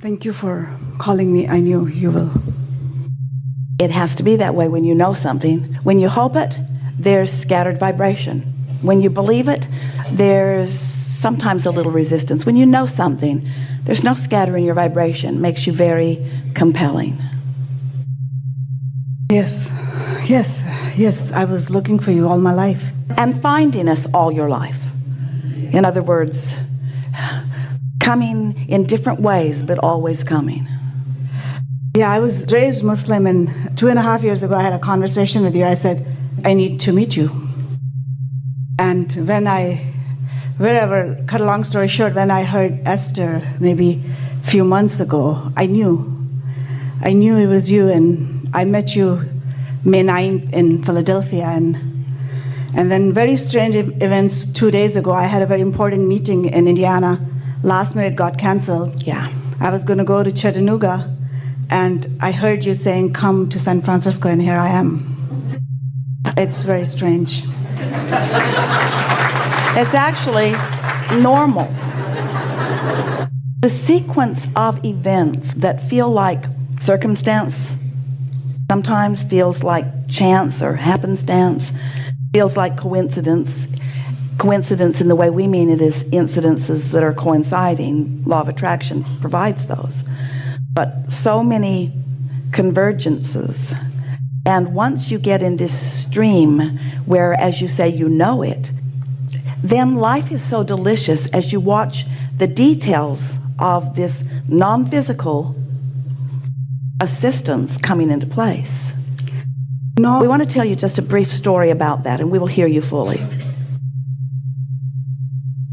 Thank you for calling me. I knew you will. It has to be that way when you know something. When you hope it, there's scattered vibration. When you believe it, there's sometimes a little resistance. When you know something, there's no scattering your vibration. It makes you very compelling. Yes, yes, yes. I was looking for you all my life. And finding us all your life. In other words, coming in different ways, but always coming. Yeah, I was raised Muslim, and 2.5 years ago I had a conversation with you. I said, I need to meet you. And cut a long story short, when I heard Esther maybe a few months ago, I knew it was you, and I met you May 9th in Philadelphia, and then very strange events 2 days ago. I had a very important meeting in Indiana. Last minute got canceled. Yeah. I was going to go to Chattanooga, and I heard you saying, come to San Francisco, and here I am. It's very strange. It's actually normal. The sequence of events that feel like circumstance sometimes feels like chance or happenstance, feels like coincidence. Coincidence in the way we mean it is incidences that are coinciding. Law of attraction provides those. But so many convergences. And once you get in this stream where, as you say, you know it, then life is so delicious as you watch the details of this non-physical assistance coming into place. No. We want to tell you just a brief story about that, and we will hear you fully.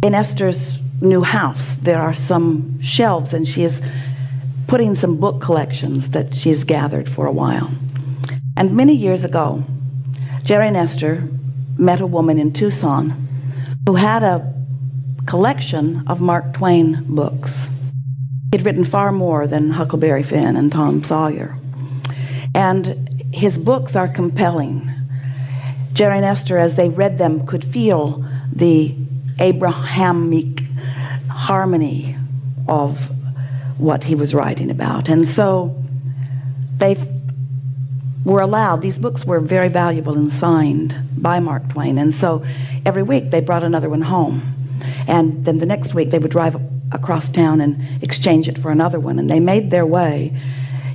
In Esther's new house, there are some shelves, and she is putting some book collections that she has gathered for a while. And many years ago, Jerry and Esther met a woman in Tucson who had a collection of Mark Twain books. He'd written far more than Huckleberry Finn and Tom Sawyer. And his books are compelling. Jerry and Esther, as they read them, could feel the abraham-hicks harmony of what he was writing about. And so they were allowed, these books were very valuable and signed by Mark Twain, and so every week they brought another one home, and then the next week they would drive across town and exchange it for another one. And they made their way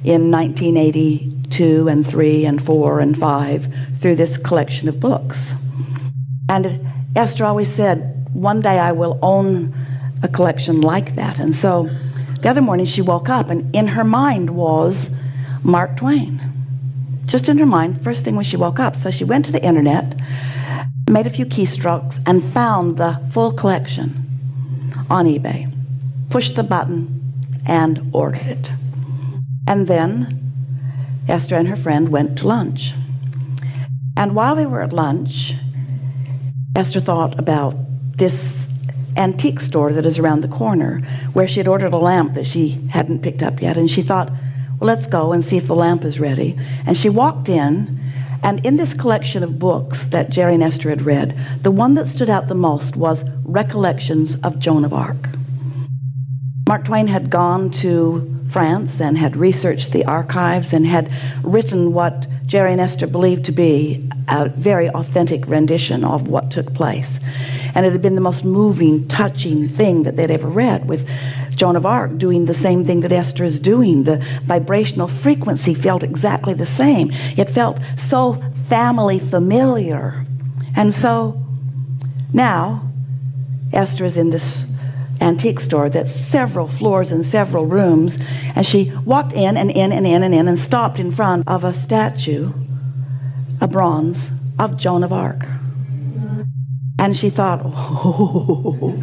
in 1982 and 3 and 4 and 5 through this collection of books. And Esther always said, one day I will own a collection like that. And so the other morning she woke up, and in her mind was Mark Twain. Just in her mind, first thing when she woke up. So she went to the internet, made a few keystrokes, and found the full collection on eBay, pushed the button, and ordered it. And then Esther and her friend went to lunch. And while they were at lunch, Esther thought about this antique store that is around the corner, where she had ordered a lamp that she hadn't picked up yet. And she thought, well, let's go and see if the lamp is ready. And she walked in, and in this collection of books that Jerry and Esther had read, the one that stood out the most was Recollections of Joan of Arc. Mark Twain had gone to France and had researched the archives and had written what Jerry and Esther believed to be a very authentic rendition of what took place. And it had been the most moving, touching thing that they'd ever read, with Joan of Arc doing the same thing that Esther is doing. The vibrational frequency felt exactly the same. It felt so family familiar. And so now Esther is in this antique store that's several floors and several rooms, and she walked in and in and in and in and stopped in front of a statue, a bronze, of Joan of Arc. And she thought, oh,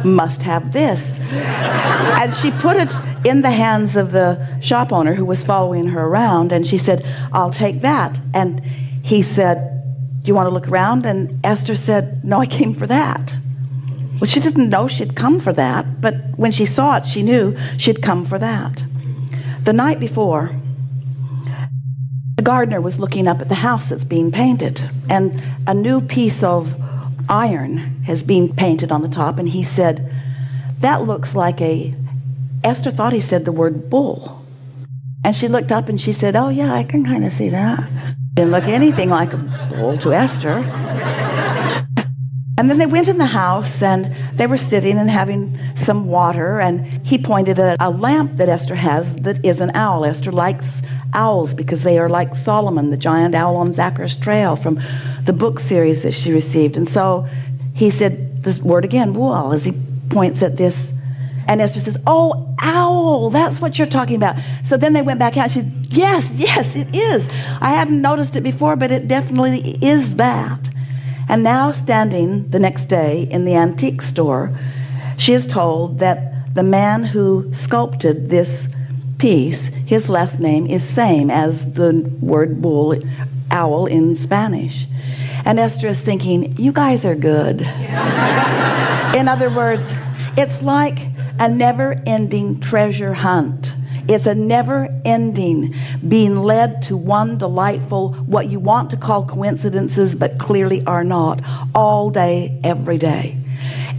must have this. And she put it in the hands of the shop owner who was following her around, and she said, I'll take that. And he said, do you want to look around? And Esther said, no, I came for that. Well, she didn't know she'd come for that, but when she saw it, she knew she'd come for that. The night before, the gardener was looking up at the house that's being painted, and a new piece of iron has been painted on the top, and he said, that looks like a Esther thought he said the word bull. And she looked up and she said, oh yeah, I can kind of see that. Didn't look anything like a bull to Esther. And then they went in the house and they were sitting and having some water, and he pointed at a lamp that Esther has that is an owl. Esther likes owls because they are like Solomon, the giant owl on Zacchaeus Trail from the book series that she received. And so he said the word again, bull, as he points at this. And Esther says, oh, owl, that's what you're talking about. So then they went back out. She said, yes, it is. I hadn't noticed it before, but it definitely is that. And now standing the next day in the antique store, she is told that the man who sculpted this piece, his last name is same as the word bull, owl in Spanish. And Esther is thinking, you guys are good. In other words, it's like a never-ending treasure hunt. It's a never-ending being led to one delightful, what you want to call coincidences, but clearly are not, all day, every day.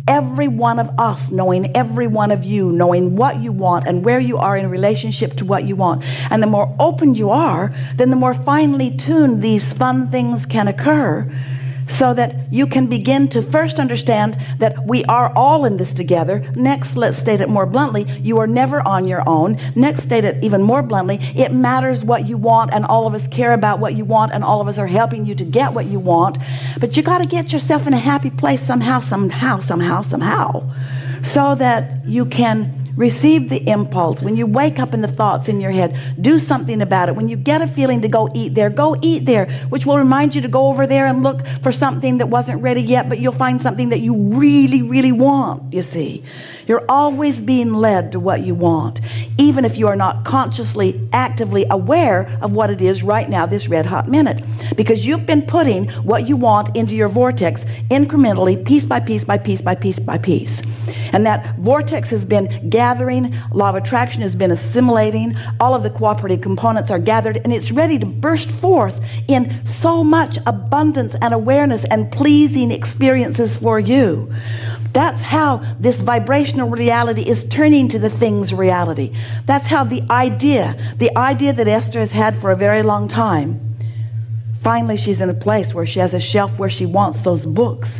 Every one of us knowing every one of you, knowing what you want and where you are in relationship to what you want. And the more open you are, then the more finely tuned these fun things can occur, so that you can begin to first understand that we are all in this together. Next, let's state it more bluntly, you are never on your own. Next, state it even more bluntly, it matters what you want, and all of us care about what you want, and all of us are helping you to get what you want. But you got to get yourself in a happy place somehow, so that you can receive the impulse. When you wake up in the thoughts in your head, do something about it. When you get a feeling to go eat there, which will remind you to go over there and look for something that wasn't ready yet, but you'll find something that you really, really want, you see. You're always being led to what you want, even if you are not consciously, actively aware of what it is right now, this red hot minute, because you've been putting what you want into your vortex incrementally, piece by piece by piece by piece by piece. And that vortex has been gathering, law of attraction has been assimilating, all of the cooperative components are gathered, and it's ready to burst forth in so much abundance and awareness and pleasing experiences for you. That's how this vibrational reality is turning to the thing's reality. That's how the idea that Esther has had for a very long time, finally she's in a place where she has a shelf where she wants those books.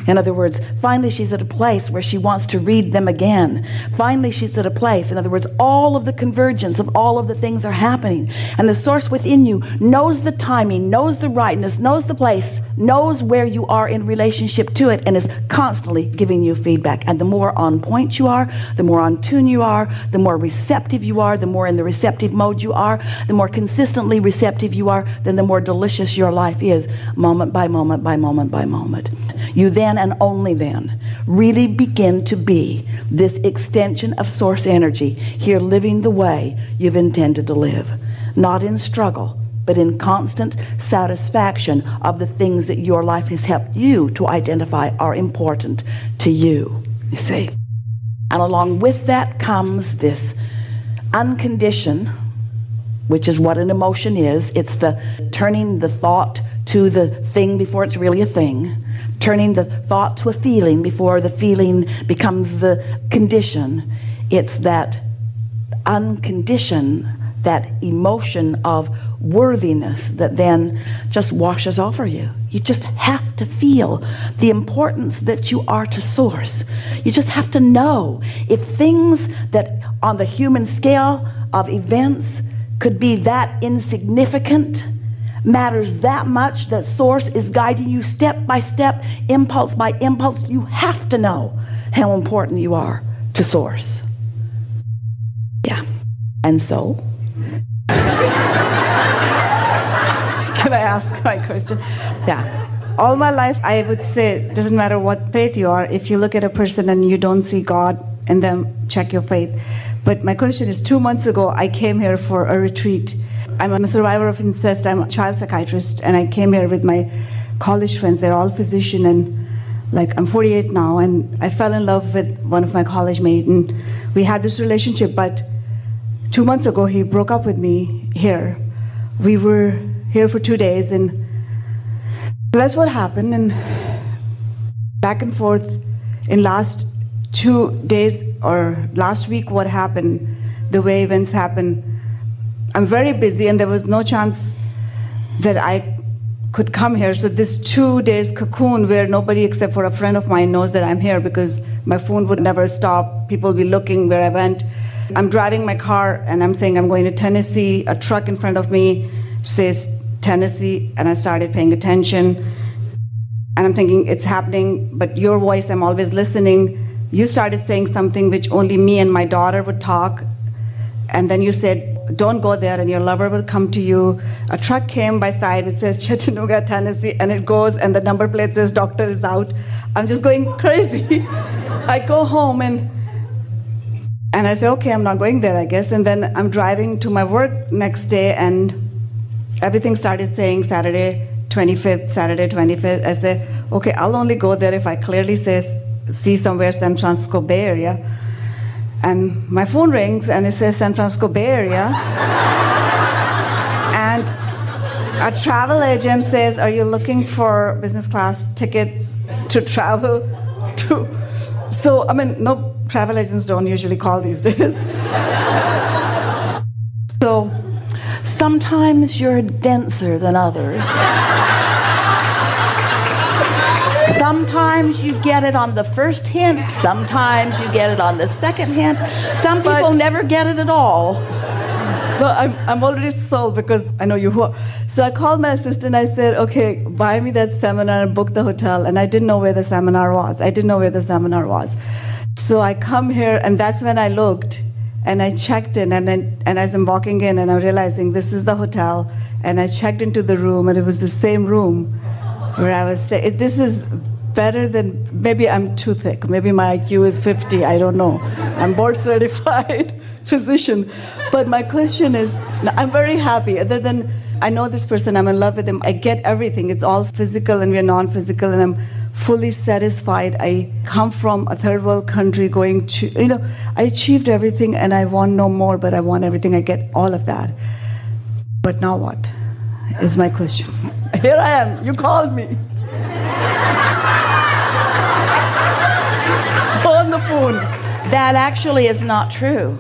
In other words, finally she's at a place where she wants to read them again. Finally she's at a place, in other words, all of the convergence of all of the things are happening. And the source within you knows the timing, knows the rightness, knows the place, knows where you are in relationship to it, and is constantly giving you feedback. And the more on point you are, the more on tune you are, the more receptive you are, the more in the receptive mode you are, the more consistently receptive you are, then the more delicious your life is, moment by moment by moment by moment. You then, and only then, really begin to be this extension of source energy, here living the way you've intended to live. Not in struggle, but in constant satisfaction of the things that your life has helped you to identify are important to you, you see. And along with that comes this unconditioned, which is what an emotion is. It's the turning the thought to the thing before it's really a thing, turning the thought to a feeling before the feeling becomes the condition. It's that unconditioned, that emotion of worthiness that then just washes over you. You just have to feel the importance that you are to source. You just have to know if things that on the human scale of events could be that insignificant, matters that much, that source is guiding you step by step, impulse by impulse. You have to know how important you are to source. Yeah. And so Can I ask my question? yeah. All my life, I would say, it doesn't matter what faith you are, if you look at a person and you don't see God in them, check your faith. But my question is, 2 months ago, I came here for a retreat. I'm a survivor of incest. I'm a child psychiatrist, and I came here with my college friends. They're all physicians, and I'm 48 now, and I fell in love with one of my college mates, and we had this relationship, but 2 months ago, he broke up with me here. We were here for 2 days, and that's what happened, and back and forth in last 2 days, or last week what happened, the way events happened. I'm very busy, and there was no chance that I could come here. So this 2 days cocoon where nobody except for a friend of mine knows that I'm here, because my phone would never stop. People would be looking where I went. I'm driving my car and I'm saying I'm going to Tennessee. A truck in front of me says Tennessee, and I started paying attention. And I'm thinking, it's happening, but your voice, I'm always listening. You started saying something which only me and my daughter would talk. And then you said, don't go there, and your lover will come to you. A truck came by side, it says Chattanooga, Tennessee, and it goes, and the number plate says doctor is out. I'm just going crazy. I go home and I say, okay, I'm not going there, I guess. And then I'm driving to my work next day, and everything started saying Saturday 25th, Saturday 25th. I said, okay, I'll only go there if I clearly see somewhere San Francisco Bay Area. And my phone rings and it says San Francisco Bay Area. And a travel agent says, are you looking for business class tickets to travel to? So, I mean, no, travel agents don't usually call these days. So, sometimes you're denser than others. Sometimes you get it on the first hint. Sometimes you get it on the second hint. Some people never get it at all. Well, I'm already sold because I know you who. So I called my assistant. I said, okay, buy me that seminar and book the hotel. And I didn't know where the seminar was. So I come here, and that's when I looked and I checked in. And as I'm walking in, and I'm realizing this is the hotel. And I checked into the room, and it was the same room where I was staying. This is better than, maybe I'm too thick. Maybe my IQ is 50, I don't know. I'm board certified physician. But my question is, I'm very happy. Other than, I know this person, I'm in love with him. I get everything. It's all physical and we're non-physical, and I'm fully satisfied. I come from a third world country going to, I achieved everything and I want no more, but I want everything. I get all of that. But now what is my question? Here I am, you called me. On the phone. That actually is not true.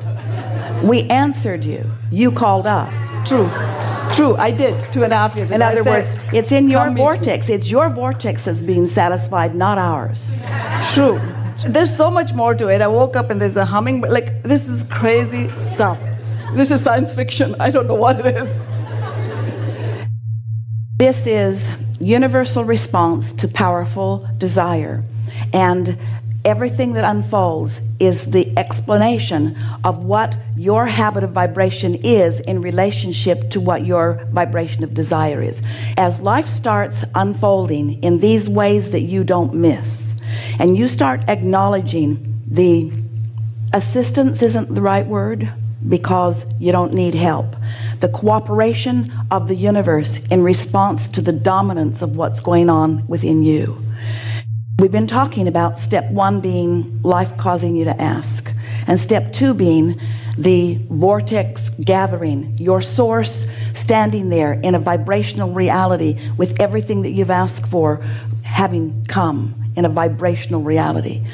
We answered you. You called us. True, I did 2.5 years ago. In other words, it's in your vortex. It's your vortex that's being satisfied, not ours. True. There's so much more to it. I woke up and there's a humming, like, this is crazy stuff. This is science fiction. I don't know what it is. This is universal response to powerful desire. And everything that unfolds is the explanation of what your habit of vibration is in relationship to what your vibration of desire is. As life starts unfolding in these ways that you don't miss, and you start acknowledging the assistance isn't the right word, because you don't need help. The cooperation of the universe in response to the dominance of what's going on within you. We've been talking about step 1 being life causing you to ask, and step 2 being the vortex gathering, your source standing there in a vibrational reality with everything that you've asked for having come in a vibrational reality.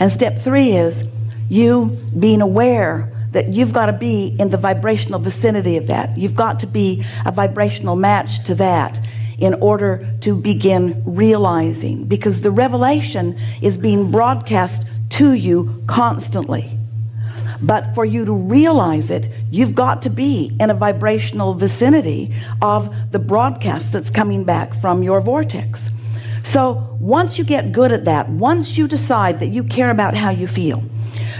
And step 3 is you being aware that you've got to be in the vibrational vicinity of that. You've got to be a vibrational match to that in order to begin realizing, because the revelation is being broadcast to you constantly. But for you to realize it, you've got to be in a vibrational vicinity of the broadcast that's coming back from your vortex. So once you get good at that, once you decide that you care about how you feel,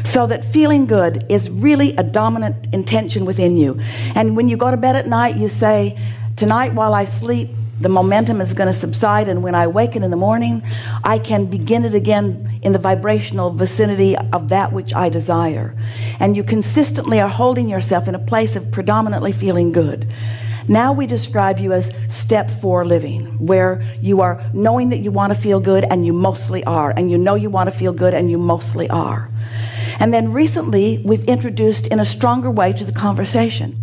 so that feeling good is really a dominant intention within you. And when you go to bed at night, you say, tonight while I sleep, the momentum is going to subside, and when I awaken in the morning, I can begin it again in the vibrational vicinity of that which I desire. And you consistently are holding yourself in a place of predominantly feeling good. Now we describe you as step 4 living, where you are knowing that you want to feel good, and you mostly are, and you know you want to feel good, and you mostly are. And then recently we've introduced in a stronger way to the conversation